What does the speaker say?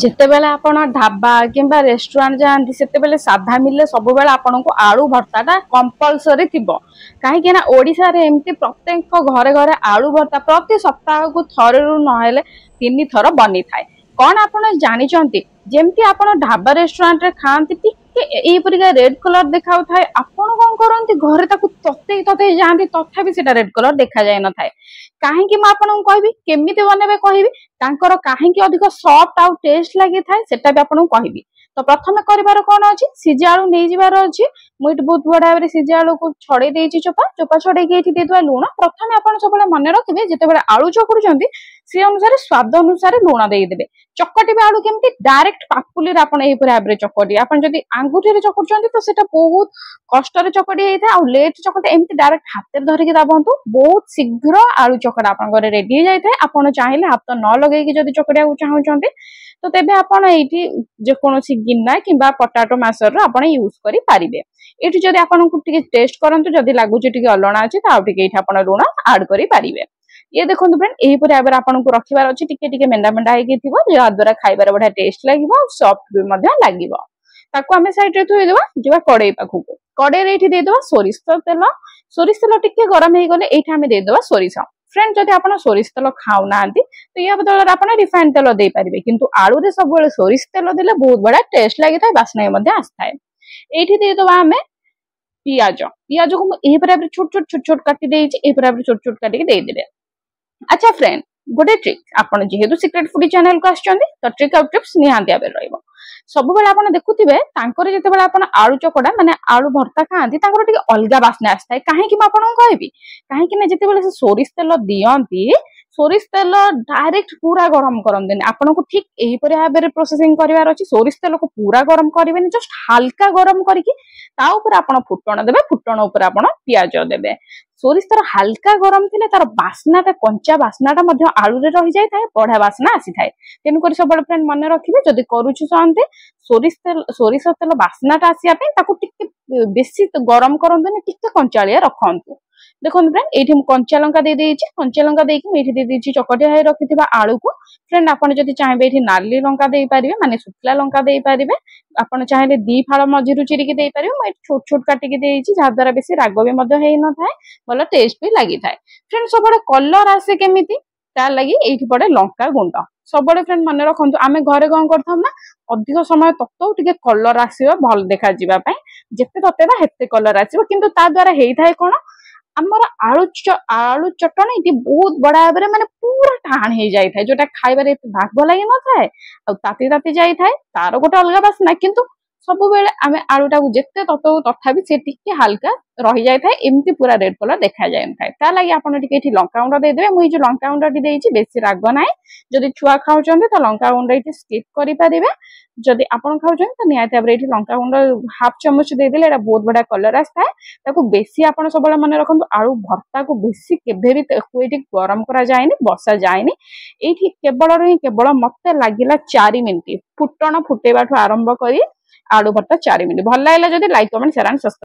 ଯେତେବେଳେ ଆପଣ ଢାବା କିମ୍ବା ରେଷ୍ଟୁରାଣ୍ଟ ଯାଆନ୍ତି ସେତେବେଳେ ସାଧା ମିଲେ ସବୁବେଳେ ଆପଣଙ୍କୁ ଆଳୁ ଭର୍ତ୍ତାଟା କମ୍ପଲସରି ଥିବ। କାହିଁକି ନା ଓଡ଼ିଶାରେ ଏମିତି ପ୍ରତ୍ୟେକ ଘରେ ଘରେ ଆଳୁ ଭର୍ତ୍ତା ପ୍ରତି ସପ୍ତାହକୁ ଥରରୁ ନହେଲେ 3 ଥର ବନିଥାଏ। କଣ ଆପଣ ଜାଣିଛନ୍ତି ଯେମିତି ଆପଣ ଢାବା ରେଷ୍ଟୁରାଣ୍ଟରେ ଖାଆନ୍ତି ଟିକେ ଏଇପରିକା ରେଡ୍ କଲର ଦେଖାଉଥାଏ, ଆପଣ କଣ କରନ୍ତି ଘରେ ତାକୁ ତତେଇ ଯାଆନ୍ତି ତଥାପି ସେଟା ରେଡ୍ କଲର ଦେଖାଯାଇ ନଥାଏ। କାହିଁକି ମୁଁ ଆପଣଙ୍କୁ କହିବି, କେମିତି ବନେଇବେ କହିବି, ତାଙ୍କର କାହିଁକି ଅଧିକ ସଫ୍ଟ ଆଉ ଟେଷ୍ଟ ଲାଗିଥାଏ ସେଟା ବି ଆପଣଙ୍କୁ କହିବି। ତ ପ୍ରଥମେ କରିବାର କଣ ଅଛି, ସିଝା ଆଳୁ ନେଇଯିବାର ଅଛି। ମୁଁ ଏଠି ବହୁତ ବଢିଆ ଭାବରେ ସିଝା ଆଳୁକୁ ଛଡେଇ ଦେଇଛି, ଚୋପା ଛଡେଇକି ଏଠି ଦେଇଦେବା ଲୁଣ। ପ୍ରଥମେ ଆପଣ ସବୁବେଳେ ମନେ ରଖିବେ ଯେତେବେଳେ ଆଳୁ ଚକୁଡୁଛନ୍ତି ସେ ଅନୁସାରେ ସ୍ୱାଦ ଅନୁସାରେ ଲୁଣ ଦେଇଦେବେ। ଚକଟିବେ ଆଳୁ କେମିତି, ଡାଇରେକ୍ଟ ପାପୁଲିରେ ଆପଣ ଏହିପରି ଭାବରେ ଚକଟିବେ। ଆପଣ ଯଦି ଆଙ୍ଗୁଠିରେ ଚକୁଡୁଛନ୍ତି ତ ସେଟା ବହୁତ କଷ୍ଟରେ ଚକଟି ହେଇଥାଏ, ଆଉ ଲେଟ୍ ଚକଟି ଏମିତି ଡାଇରେକ୍ଟ ହାତରେ ଧରିକି ଦାବନ୍ତୁ, ବହୁତ ଶୀଘ୍ର ଆଳୁ ଚକଟା ଆପଣଙ୍କର ରେଡି ହେଇଯାଇଥାଏ। ଆପଣ ଚାହିଁଲେ ହାତ ନ ଲଗେଇକି ଯଦି ଚକଟିବାକୁ ଚାହୁଁଛନ୍ତି ତ ତେବେ ଆପଣ ଏଇଠି ଯେକୌଣସି ଗିନା କିମ୍ବା ପଟାଟୋ ମାସର ଆପଣ ୟୁଜ କରିପାରିବେ। ଏଇଠି ଯଦି ଆପଣଙ୍କୁ ଟିକେ ଟେଷ୍ଟ କରନ୍ତୁ, ଯଦି ଲାଗୁଛି ଟିକେ ଅଲଣା ଅଛି ତ ଆଉ ଟିକେ ଏଇଠି ଆପଣ ଲୁଣ ଆଡ କରିପାରିବେ। ये देखो फ्रेंड यहीपरि भाव आपको रखिबार अछि, टिके टिके मेंडा मेंडा हेकि थिबो जा द्वारा खाइबार बढिया टेस्ट लागिबो, सॉफ्ट भी मध्य लागिबो। ताको आमे साइड रे थोइ देबा, जेबा कड़ाई पाखु को। कड़ाई रे एठी दे देबा सोरिष तेल टिके गरम हे गले एठी आमे दे देबा सोरिष। फ्रेंड जदि आपण सोरिष तेल खाउ नांती तो या बदल आपण रिफाइंड तेल दे पारिबे, किंतु आलू रे सब बेले सोरिष तेल देले बहुत बडा टेस्ट लागिथाय, बासना मध्य आस्थाय। एठी दे देबा आमे पियाज को एही पर छोट छोट काटी देइछि, एही पर छोट छोट काटी के दे देबे। अच्छा फ्रेंड गोटे ट्रिक, आपन जेहेतु सीक्रेट फूडी चैनल को आछंती तो ट्रिक आउट टिप्स निहांती आबे रहइबो। सब बेले आपन देखुथिबे तांकर जेतेबेले आपन आलू चकड़ा माने आलू भर्ता खाआंती तांकर टिके अलगा बासना आस्थाय। काहेकि म आपन कहबी, काहेकि ना जेतेबेले से सोरिष तेल दियंती, सोरिष तेल डायरेक्ट पूरा गरम करंदिन। आपन को ठीक एही परे भाबरे प्रोसेसिंग करिवार अछि। सोरिष तेल को पूरा गरम करिवेनी, जस्ट हल्का गरम करिकि ता ऊपर आपन फुटण देबे, फुटण ऊपर आपन पियाज देबे। सोरिष तेल हल्का गरम थिले तार बासनाटा कंचा बासनाटा मध्य आलू रे रहि जाय थाए, बढा बासना आसी थाए। तेनु करी सब फ्रेंड मन रखिबे जदि करूछु संते सोरिष तेल बासनाटा आसिया पे ताकू टिके बेसी गरम करंतुनी, टिके कंचालिया रखंतु। देखो फ्रेंड एठी कंचा लंका दे देइछि, कंचा लंका देइकि मैं एठी दे देइछि चकटिया है रखिथिबा आलू को। फ्रेंड आपन जदि चाहेबे एठी नाली लंका देई पारिबे, माने सुखला लंका देई पारिबे। आपन चाहेले दी फाळ मझिरु चिरिकि देई पारिबे। मैं छोट छोट काटिकि देइछि जा द्वारा बेसी राग भी मध्य हेइ न थाए, भलो टेस्ट भी लागि थाए। फ्रेंड सबडे कलर आसे केमिति ता लागि एठी पडे लंका गुंड। सबडे फ्रेंड मन रखंतु, आमे घरे कोन करथम ना अधिक समय तत्तो टिके कलर आसीबो भल देखा जिबा पय, जेते ततेबा हेते कलर आसीबो, किंतु ता द्वारा हेइ थाए कोन हमर आलू चटणी बहुत बड़ा भाव माने पूरा टाण हो जाए थाए, जोटा खाइबारे भाग लगे न थाए आ ताती ताती जाई थाए, तार गोटे अलग बासना। किंतु सब बेले आमे आलूटा को जेते ततो तथापि से टिके हल्का रही जाए थाए, एमती पूरा रेड कलर देखा जाए न थाए। ता लागि आपण टिके एठी लंका गुंड दे देबे। मुई जो लंका गुंड देइछि बेसी राग नाय, जदि छुआ खाउचंते त लंका गुंड एठी स्किप करि परिबे। जदि आपण खाउचंते त निहाती भाबरे एठी लंका गुंड हाफ चम्मच दे देले एटा बहुत बड़ा कलर आस्थाय। ताको बेसी आपण सबले मन रखंतु, आलू भर्ता को बेसी केभे भी एठी गरम करा जायनी, बसा जायनी। एठी केवल मते लागिला 4 मिनिट फुटण फुटेबाठु आरंभ करी आलू भर्ता 4 मिनिट। भल लागला जदि like comment share and subscribe.